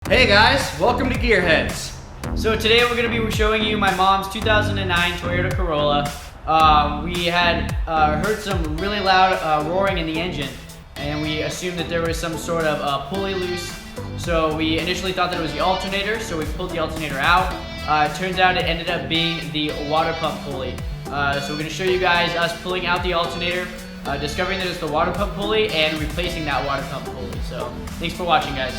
Hey guys, welcome to Gearheads. So today we're going to be showing you my mom's 2009 Toyota Corolla. We had heard some really loud roaring in the engine, and we assumed that there was some sort of pulley loose. So we initially thought that it was the alternator, so we pulled the alternator out. It turns out it ended up being the water pump pulley. So we're going to show you guys us pulling out the alternator, discovering that it's the water pump pulley, and replacing that water pump pulley. So thanks for watching, guys.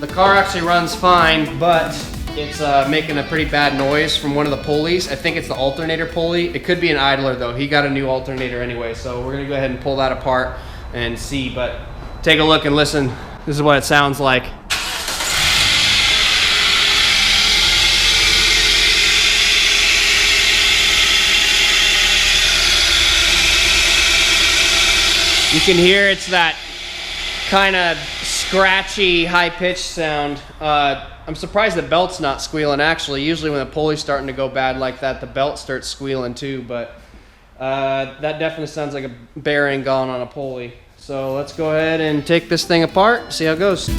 The car actually runs fine, but it's making a pretty bad noise from one of the pulleys. I think it's the alternator pulley. It could be an idler though. He got a new alternator anyway, so we're gonna go ahead and pull that apart and see, but take a look and listen. This is what it sounds like. You can hear it's that kind of scratchy, high-pitched sound. I'm surprised the belt's not squealing actually. Usually when the pulley's starting to go bad like that, the belt starts squealing too, but that definitely sounds like a bearing gone on a pulley. So let's go ahead and take this thing apart, see how it goes.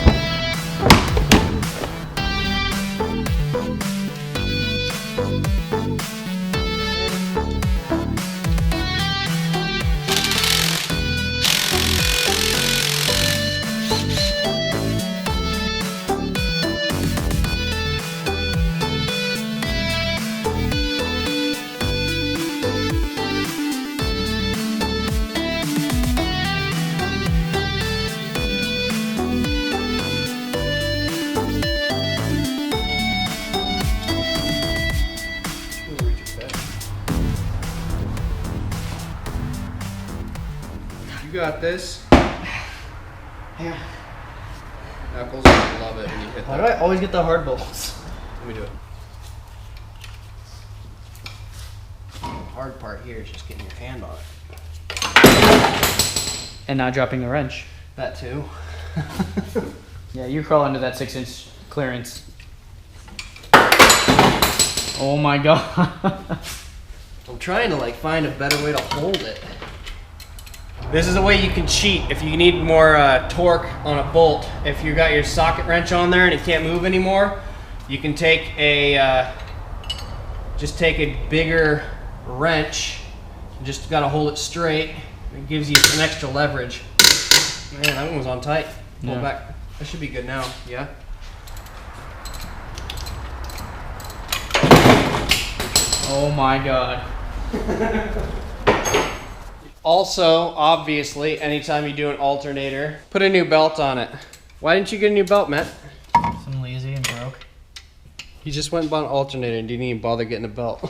You got this. Yeah. Knuckles, I love it when you hit Why that. do I always get the hard bolts? Let me do it. The hard part here is just getting your hand on it. And not dropping the wrench. That too. Yeah, you crawl into that 6-inch clearance. Oh my god. I'm trying to like find a better way to hold it. This is a way you can cheat if you need more torque on a bolt. If you got your socket wrench on there and it can't move anymore, you can take a just take a bigger wrench. You just got to hold it straight. It gives you some extra leverage. Man, that one was on tight. Pull Yeah. back. That should be good now. Yeah. Oh my god. Also, obviously, anytime you do an alternator, put a new belt on it. Why didn't you get a new belt, Matt? I'm lazy and broke. You just went and bought an alternator and didn't even bother getting a belt.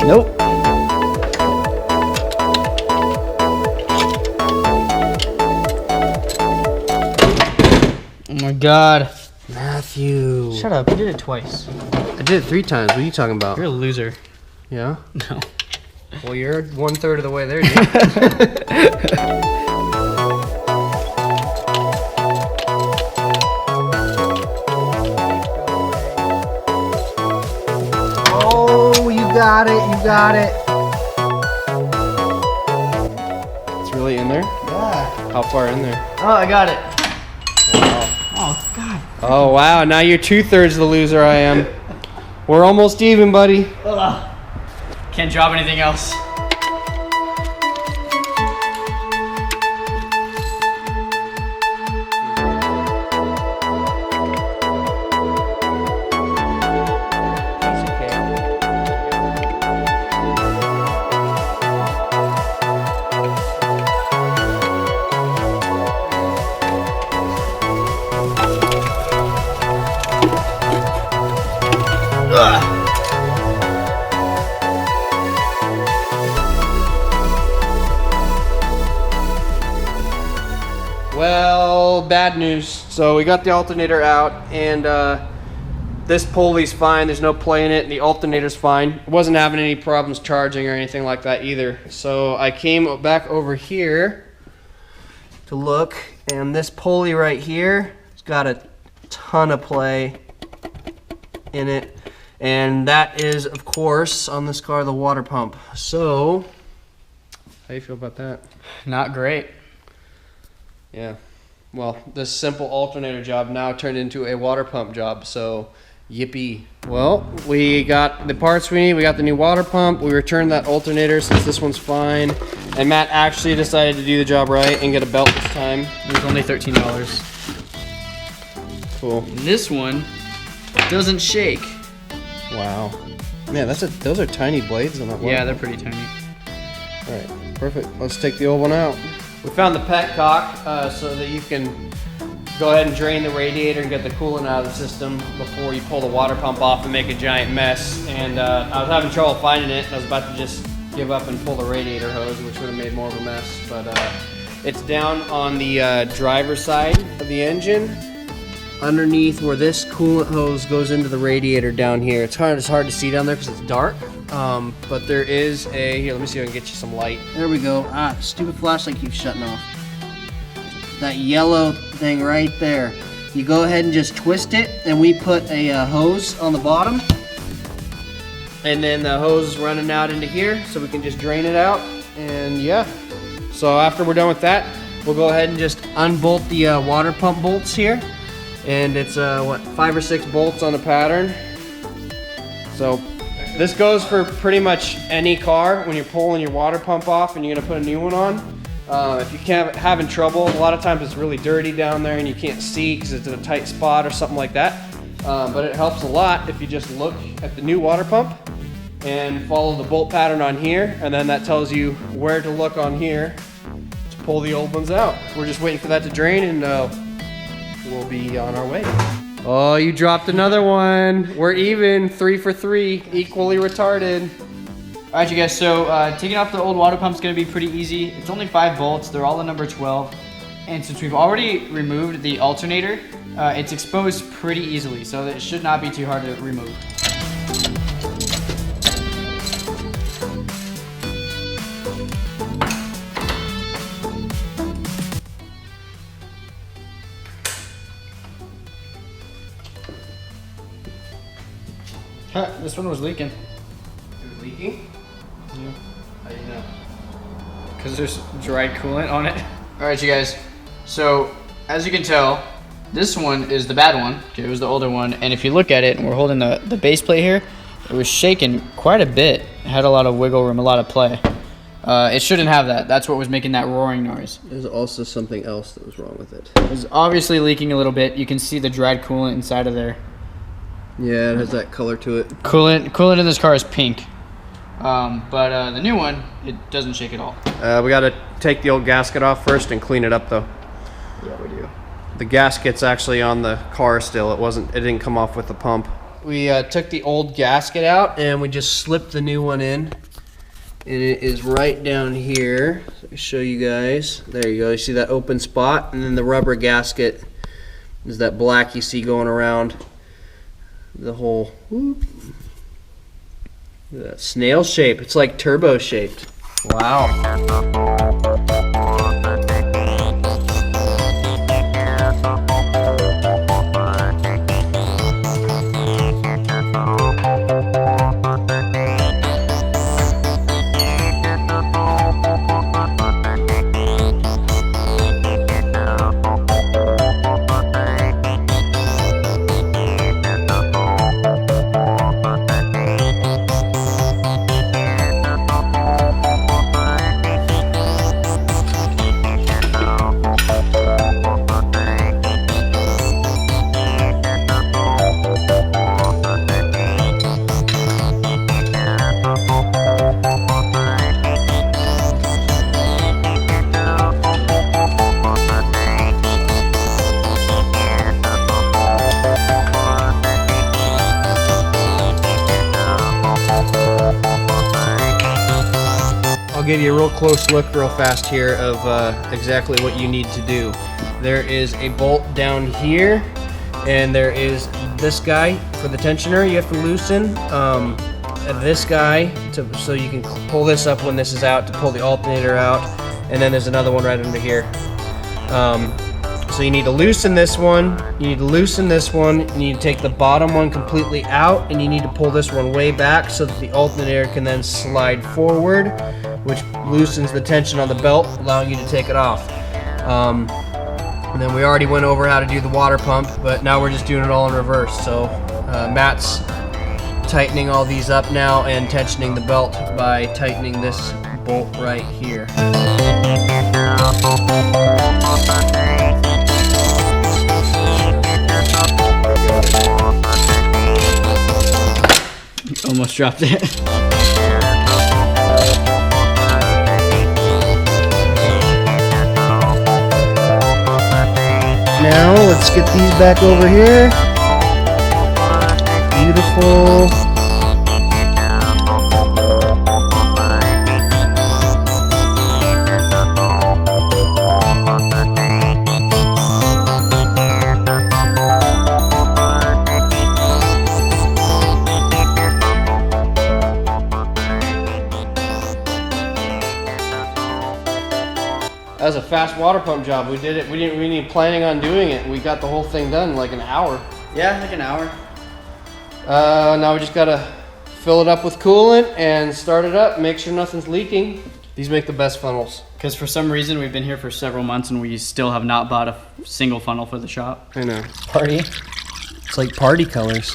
Nope. Oh my god. Matthew. Shut up, you did it twice. I did it 3 times. What are you talking about? You're a loser. Yeah? No. Well, you're 1/3 of the way there, dude. Oh, you got it, you got it. It's really in there? Yeah. How far in there? Oh, I got it. Wow. Oh god. Oh, wow. Now you're 2/3 the loser I am. We're almost even, buddy. Ugh. Can't drop anything else. Well, bad news. So we got the alternator out, and this pulley's fine. There's no play in it. And the alternator's fine. It wasn't having any problems charging or anything like that either. So I came back over here to look, and this pulley right here has got a ton of play in it. And that is, of course, on this car, the water pump. So, how do you feel about that? Not great. Yeah. Well, this simple alternator job now turned into a water pump job, so yippee. Well, we got the parts we need. We got the new water pump. We returned that alternator since this one's fine. And Matt actually decided to do the job right and get a belt this time. It was only $13. Cool. This one doesn't shake. Wow. Man, those are tiny blades on that one. Yeah, they're pretty tiny. All right, perfect. Let's take the old one out. We found the petcock so that you can go ahead and drain the radiator and get the coolant out of the system before you pull the water pump off and make a giant mess. And I was having trouble finding it. I was about to just give up and pull the radiator hose, which would have made more of a mess. But it's down on the driver's side of the engine, underneath where this coolant hose goes into the radiator down here. It's hard to see down there because it's dark. But there is here, let me see if I can get you some light. There we go. Stupid flashlight keeps shutting off. That yellow thing right there. You go ahead and just twist it, and we put a hose on the bottom. And then the hose is running out into here, so we can just drain it out. And yeah. So after we're done with that, we'll go ahead and just unbolt the water pump bolts here. And it's, 5 or 6 bolts on the pattern. So this goes for pretty much any car when you're pulling your water pump off and you're gonna put a new one on. If you're having trouble, a lot of times it's really dirty down there and you can't see because it's in a tight spot or something like that. But it helps a lot if you just look at the new water pump and follow the bolt pattern on here, and then that tells you where to look on here to pull the old ones out. We're just waiting for that to drain, and we'll be on our way. Oh, you dropped another one. We're even, 3 for 3, equally retarded. All right, you guys, so taking off the old water pump is gonna be pretty easy. It's only 5 bolts, they're all the number 12. And since we've already removed the alternator, it's exposed pretty easily, so it should not be too hard to remove. This one was leaking. It was leaking? Yeah. How do you know? Because there's dried coolant on it. All right, you guys. So, as you can tell, this one is the bad one. Okay, it was the older one. And if you look at it, and we're holding the base plate here, it was shaking quite a bit. It had a lot of wiggle room, a lot of play. It shouldn't have that. That's what was making that roaring noise. There's also something else that was wrong with it. It was obviously leaking a little bit. You can see the dried coolant inside of there. Yeah, it has that color to it. Coolant in this car is pink. But the new one, it doesn't shake at all. We got to take the old gasket off first and clean it up, though. Yeah, we do. The gasket's actually on the car still. It didn't come off with the pump. We took the old gasket out and we just slipped the new one in. And it is right down here. So let me show you guys. There you go. You see that open spot? And then the rubber gasket is that black you see going around the whole whoop. Look at that snail shape. It's like turbo shaped. Wow. Give you a real close look real fast here of exactly what you need to do. There is a bolt down here and there is this guy for the tensioner. You have to loosen this guy so you can pull this up when this is out to pull the alternator out, and then there's another one right under here. So you need to loosen this one, you need to loosen this one, you need to take the bottom one completely out, and you need to pull this one way back so that the alternator can then slide forward, which loosens the tension on the belt, allowing you to take it off. And then we already went over how to do the water pump, but now we're just doing it all in reverse. So Matt's tightening all these up now and tensioning the belt by tightening this bolt right here. Almost dropped it. Now let's get these back over here. Beautiful. That was a fast water pump job. We did it. We didn't even planning on doing it. We got the whole thing done in like an hour. Yeah, like an hour. Now we just gotta fill it up with coolant and start it up. Make sure nothing's leaking. These make the best funnels. Because for some reason we've been here for several months and we still have not bought a single funnel for the shop. I know. Party. It's like party colors.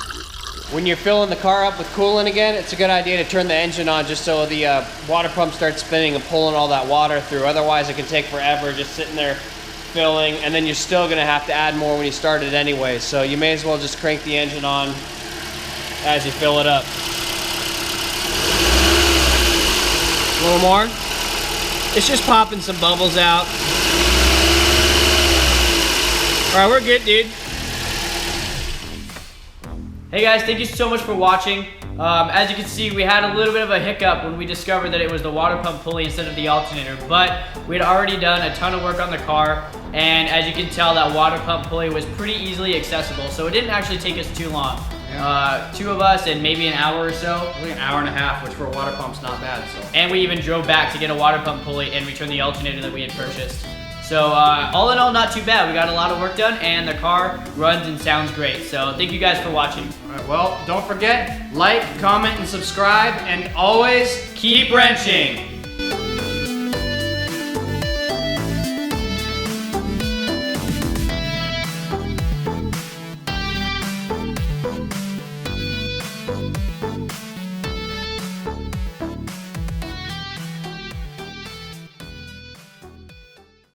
When you're filling the car up with coolant again, it's a good idea to turn the engine on just so the water pump starts spinning and pulling all that water through. Otherwise, it can take forever just sitting there filling, and then you're still gonna have to add more when you start it anyway. So you may as well just crank the engine on as you fill it up. A little more. It's just popping some bubbles out. All right, we're good, dude. Hey guys, thank you so much for watching. As you can see, we had a little bit of a hiccup when we discovered that it was the water pump pulley instead of the alternator, but we had already done a ton of work on the car, and as you can tell, that water pump pulley was pretty easily accessible, so it didn't actually take us too long. Yeah. 2 of us and maybe an hour or so. Only an hour and a half, which for a water pump's not bad. So. And we even drove back to get a water pump pulley and return the alternator that we had purchased. So all in all, not too bad. We got a lot of work done and the car runs and sounds great. So thank you guys for watching. All right, well, don't forget, like, comment, and subscribe, and always keep wrenching.